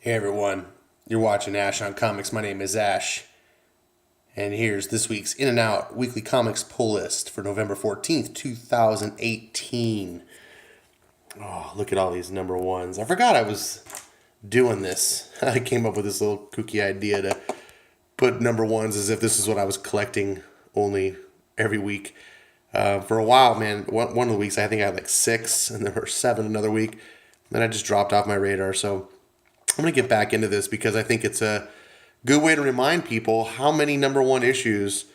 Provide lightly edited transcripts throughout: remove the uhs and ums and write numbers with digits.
Hey everyone, you're watching Ash on Comics. My name is Ash, and here's this week's In and Out Weekly Comics pull list for November 14th, 2018. Oh, look at all these number ones. I forgot I was doing this. I came up with this little kooky idea to put number ones as if this is what I was collecting only every week. For a while, man, one of the weeks I think I had like 6, and there were 7 another week. Then I just dropped off my radar, so I'm going to get back into this because I think it's a good way to remind people how many number one issues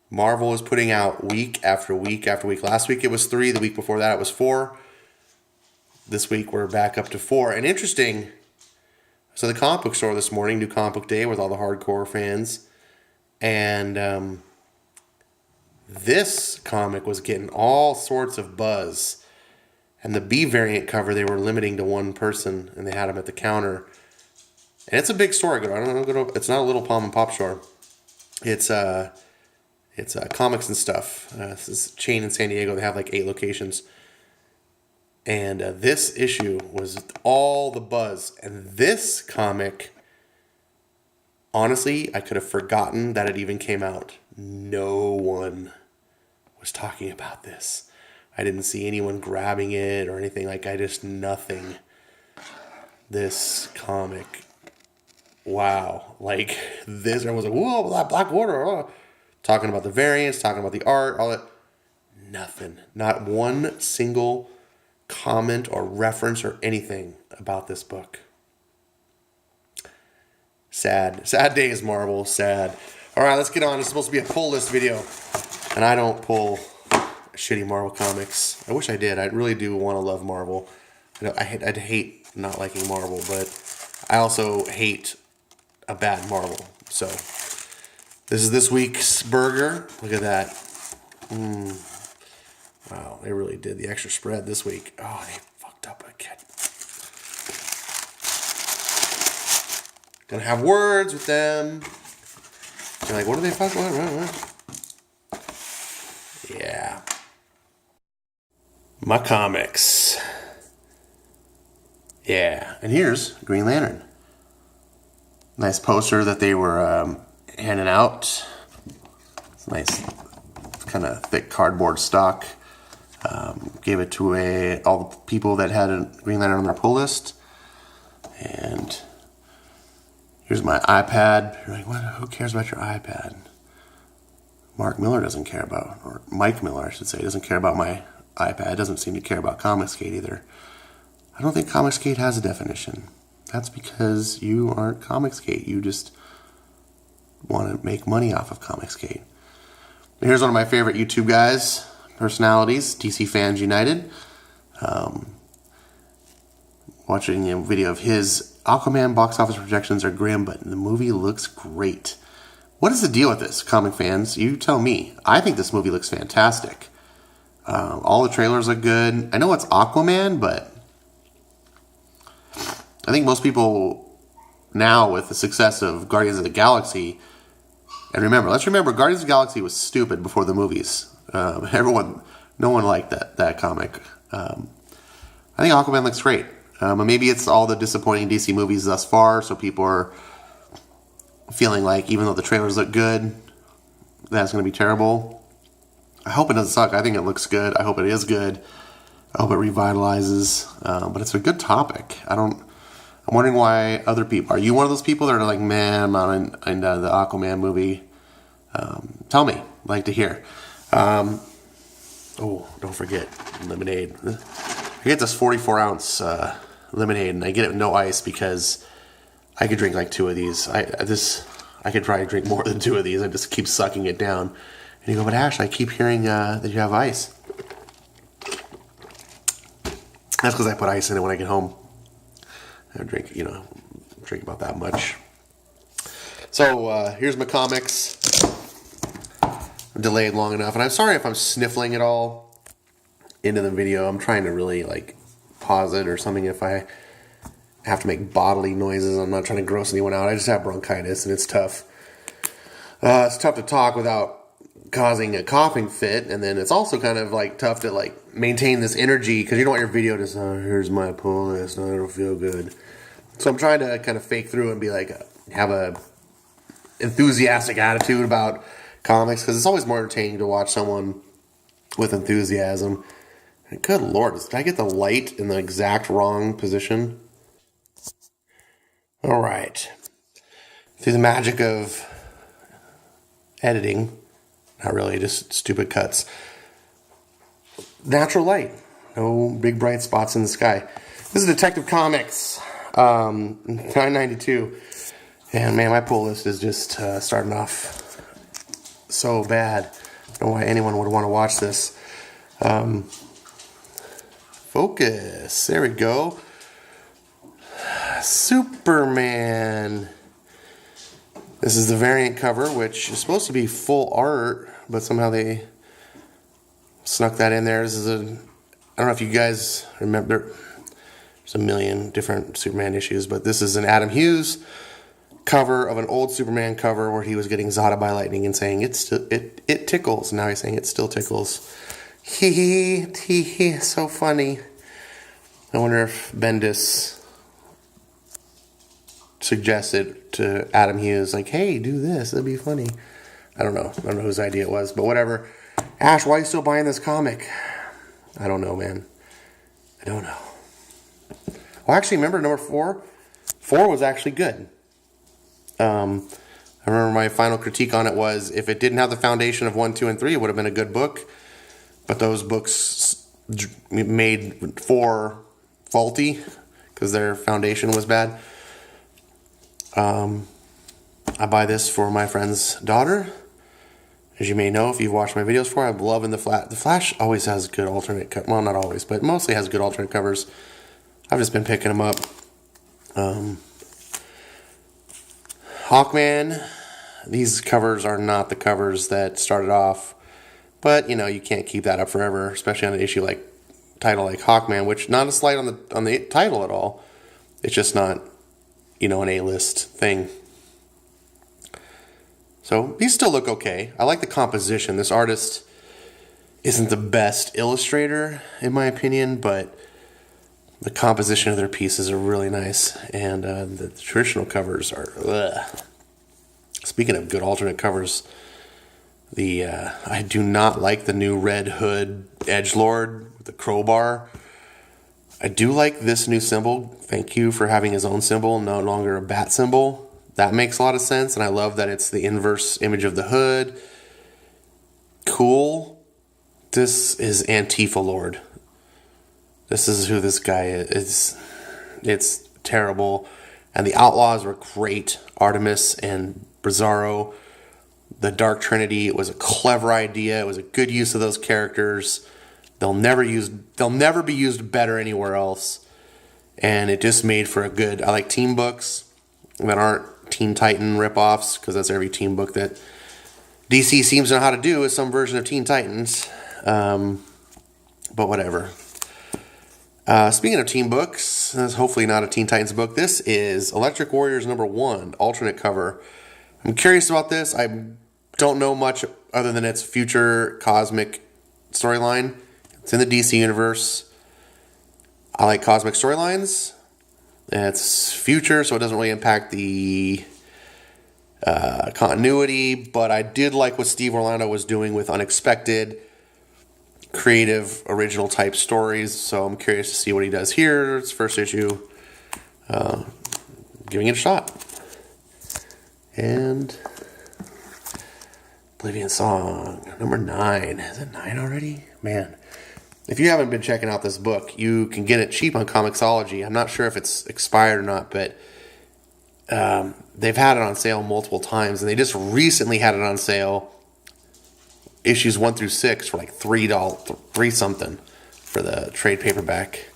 Marvel is putting out week after week after week. Last week it was 3. The week before that it was 4. This week we're back up to 4. And interesting, so the comic book store this morning, new comic book day with all the hardcore fans. And this comic was getting all sorts of buzz. And the B variant cover, they were limiting to one person, and they had them at the counter. And it's a big store. It's not a little palm and pop store. It's comics and stuff. This is a chain in San Diego. They have like 8 locations. And this issue was all the buzz. And this comic, honestly, I could have forgotten that it even came out. No one was talking about this. I didn't see anyone grabbing it or anything. Nothing. This comic, wow. Like, this, I was like, whoa, Black Order. Oh. Talking about the variants, talking about the art, all that. Nothing. Not one single comment or reference or anything about this book. Sad. Sad days, Marvel. Sad. All right, let's get on. It's supposed to be a pull list video. And I don't pull shitty Marvel comics. I wish I did. I really do want to love Marvel. I'd hate not liking Marvel, but I also hate a bad Marvel. So this is this week's burger. Look at that. Wow, they really did the extra spread this week. Oh, they fucked up again. Gonna have words with them. They're like, what are they fucking? What? Yeah. My comics. Yeah. And here's Green Lantern. Nice poster that they were handing out. It's nice, kind of thick cardboard stock. Gave it to all the people that had a Green Lantern on their pull list. And here's my iPad. You're like, what? Who cares about your iPad? Mark Miller doesn't care about, or Mike Miller, I should say, doesn't care about my iPad. Doesn't seem to care about Comicsgate either. I don't think Comicsgate has a definition. That's because you aren't Comicsgate. You just want to make money off of Comicsgate. Here's one of my favorite YouTube guys, personalities, DC Fans United. Watching a video of his. Aquaman box office projections are grim, but the movie looks great. What is the deal with this, comic fans? You tell me. I think this movie looks fantastic. All the trailers look good. I know it's Aquaman, but I think most people now, with the success of Guardians of the Galaxy, and let's remember, Guardians of the Galaxy was stupid before the movies. No one liked that comic. I think Aquaman looks great. Maybe it's all the disappointing DC movies thus far, so people are feeling like even though the trailers look good, that's going to be terrible. I hope it doesn't suck. I think it looks good. I hope it is good. I hope it revitalizes. But it's a good topic. I'm wondering why other people... Are you one of those people that are like, man, I'm not into the Aquaman movie? Tell me. I'd like to hear. Don't forget lemonade. I get this 44-ounce lemonade, and I get it with no ice because I could drink like 2 of these. I could probably drink more than 2 of these. I just keep sucking it down. And you go, but Ash, I keep hearing that you have ice. That's because I put ice in it when I get home. I drink about that much. So here's my comics. I'm delayed long enough, and I'm sorry if I'm sniffling at all into the video. I'm trying to really pause it or something if I have to make bodily noises. I'm not trying to gross anyone out. I just have bronchitis, and it's tough. It's tough to talk without causing a coughing fit, and then it's also kind of tough to maintain this energy because you don't want your video to say, here's my pull list, I don't feel good. So I'm trying to kind of fake through and be like, have a enthusiastic attitude about comics, because it's always more entertaining to watch someone with enthusiasm. And good Lord, did I get the light in the exact wrong position? All right. Through the magic of editing, not really, just stupid cuts. Natural light. No big bright spots in the sky. This is Detective Comics, 992. And man, my pull list is just starting off so bad. I don't know why anyone would want to watch this. Focus. There we go. Superman. This is the variant cover, which is supposed to be full art, but somehow they snuck that in there. This is I don't know if you guys remember, there's a million different Superman issues, but this is an Adam Hughes cover of an old Superman cover where he was getting zatted by lightning and saying it tickles. Now he's saying it still tickles. Hee hee, so funny. I wonder if Bendis suggested to Adam Hughes, like, hey, do this, that'd be funny. I don't know whose idea it was, but whatever. Ash, why are you still buying this comic? I don't know, man. I don't know. Well, actually, remember number 4? 4 was actually good. I remember my final critique on it was, if it didn't have the foundation of 1, 2, and 3, it would have been a good book. But those books made 4 faulty because their foundation was bad. I buy this for my friend's daughter. As you may know, if you've watched my videos before, I'm loving the Flash. The Flash always has good alternate covers. Well, not always, but mostly has good alternate covers. I've just been picking them up. Hawkman. These covers are not the covers that started off. But, you can't keep that up forever, especially on an issue title like Hawkman, which not a slight on the title at all. It's just not, an A-list thing. So these still look okay. I like the composition. This artist isn't the best illustrator, in my opinion, but the composition of their pieces are really nice. And the traditional covers are... Ugh. Speaking of good alternate covers, I do not like the new Red Hood Edgelord with the crowbar. I do like this new symbol. Thank you for having his own symbol, no longer a bat symbol. That makes a lot of sense, and I love that it's the inverse image of the hood. Cool. This is Antifa Lord. This is who this guy is. It's terrible. And the Outlaws were great. Artemis and Bizarro. The Dark Trinity, it was a clever idea. It was a good use of those characters. They'll never be used better anywhere else. And it just made for a good... I like team books that aren't Teen Titan ripoffs, because that's every team book that DC seems to know how to do, is some version of Teen Titans. But whatever. Speaking of team books, that's hopefully not a Teen Titans book. This is Electric Warriors number 1, alternate cover. I'm curious about this. I don't know much other than its future cosmic storyline. It's in the DC universe. I like cosmic storylines. It's future, so it doesn't really impact the continuity. But I did like what Steve Orlando was doing with unexpected, creative, original type stories. So I'm curious to see what he does here. It's first issue. Giving it a shot. And Oblivion Song, number 9. Is it 9 already? Man. If you haven't been checking out this book, you can get it cheap on Comixology. I'm not sure if it's expired or not, but they've had it on sale multiple times, and they just recently had it on sale, issues 1 through 6, for like $3 something for the trade paperback.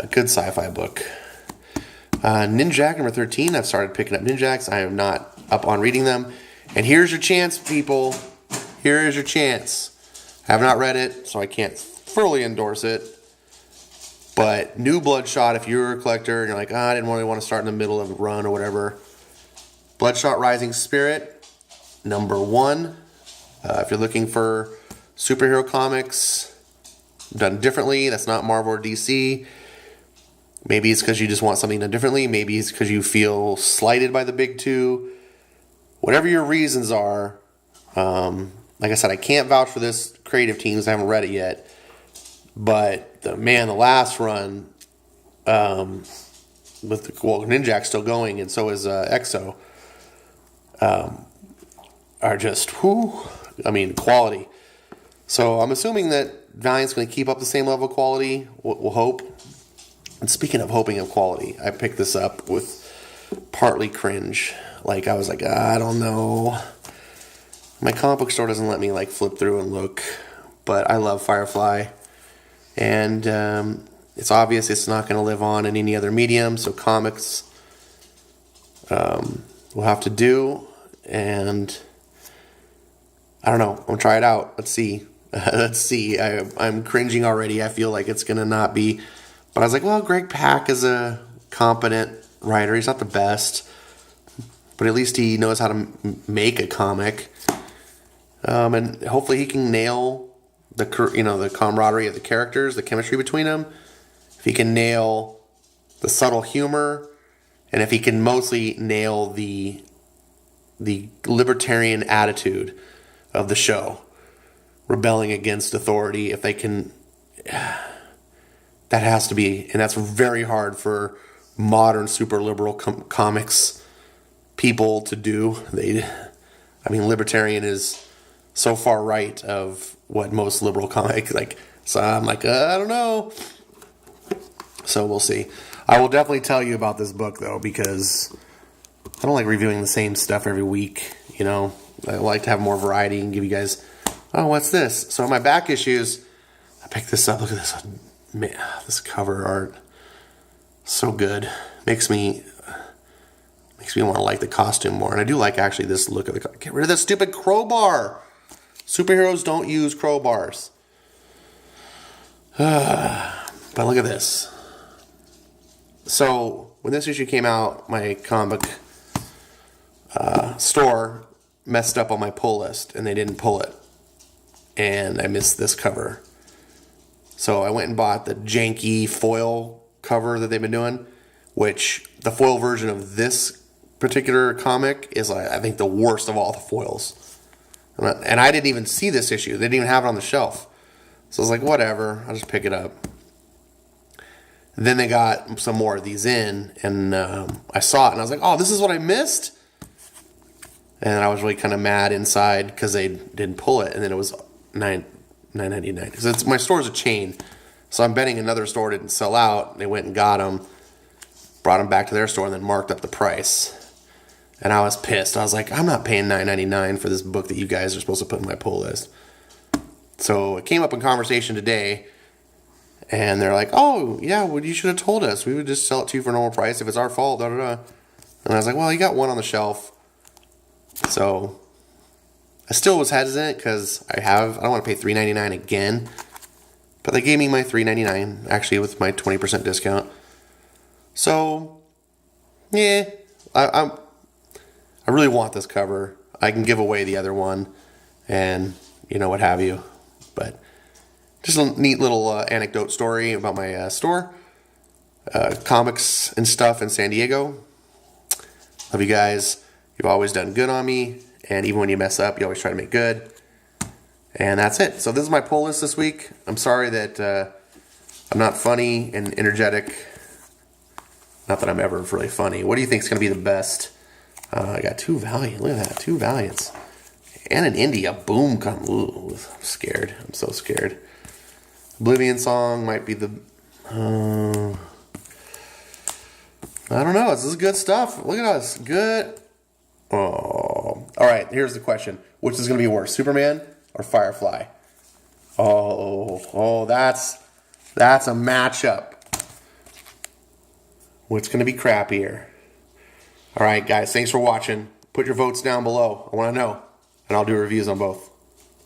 A good sci-fi book. Ninjak number 13. I've started picking up Ninjaks. I am not up on reading them. And here's your chance, people. Here is your chance. I have not read it, so I can't fully endorse it. But New Bloodshot, if you're a collector and you're like, I didn't really want to start in the middle of a run or whatever. Bloodshot Rising Spirit, number 1. If you're looking for superhero comics done differently, that's not Marvel or DC. Maybe it's because you just want something done differently. Maybe it's because you feel slighted by the big two. Whatever your reasons are, like I said, I can't vouch for this creative team because I haven't read it yet. But the last run, with Ninjak's still going, and so is EXO, are just quality. So I'm assuming that Valiant's going to keep up the same level of quality. We'll hope. And speaking of hoping of quality, I picked this up with partly cringe. Like, I was like, I don't know. My comic book store doesn't let me flip through and look, but I love Firefly. And it's obvious it's not going to live on in any other medium, so comics will have to do. And I don't know. I'm going to try it out. Let's see. Let's see. I'm cringing already. I feel like it's going to not be. But I was like, well, Greg Pak is a competent writer. He's not the best, but at least he knows how to make a comic. And hopefully he can nail the camaraderie of the characters, the chemistry between them. If he can nail the subtle humor, and if he can mostly nail the libertarian attitude of the show, rebelling against authority. If they can, that has to be, and that's very hard for modern super liberal comics people to do. Libertarian is so far right of what most liberal comics so I'm like, I don't know. So we'll see. I will definitely tell you about this book though, because I don't like reviewing the same stuff every week. I like to have more variety and give you guys, oh, what's this? So my back issues, I picked this up. Look at this. Man, this cover art, so good. Makes me want to like the costume more. And I do like actually this look of the. Get rid of that stupid crowbar. Superheroes don't use crowbars. But look at this. So when this issue came out, my comic store messed up on my pull list, and they didn't pull it, and I missed this cover. So I went and bought the janky foil cover that they've been doing, which the foil version of this particular comic is, I think, the worst of all the foils. And I didn't even see this issue. They didn't even have it on the shelf. So I was like, whatever, I'll just pick it up. Then they got some more of these in, and I saw it, and I was like, oh, this is what I missed? And I was really kind of mad inside because they didn't pull it, and then it was $9.99. Because my store's a chain, so I'm betting another store didn't sell out. They went and got them, brought them back to their store, and then marked up the price. And I was pissed. I was like, I'm not paying $9.99 for this book that you guys are supposed to put in my pull list. So it came up in conversation today, and they're like, oh, yeah, well, you should have told us. We would just sell it to you for normal price if it's our fault, da-da-da. And I was like, well, you got one on the shelf. So I still was hesitant because I don't want to pay $3.99 again. But they gave me my $3.99, actually, with my 20% discount. So, yeah, I really want this cover. I can give away the other one and, what have you. But just a neat little anecdote story about my store. Comics and stuff in San Diego. Love you guys. You've always done good on me. And even when you mess up, you always try to make good. And that's it. So this is my pull list this week. I'm sorry that I'm not funny and energetic. Not that I'm ever really funny. What do you think is going to be the best? I got 2 Valiant. Look at that. 2 Valiants. And an India. Boom. Ooh, I'm scared. I'm so scared. Oblivion Song might be the... I don't know. This is good stuff. Look at us. Good. Oh. All right. Here's the question. Which is going to be worse? Superman or Firefly? Oh, that's a matchup. What's going to be crappier? All right, guys, thanks for watching. Put your votes down below. I want to know, and I'll do reviews on both.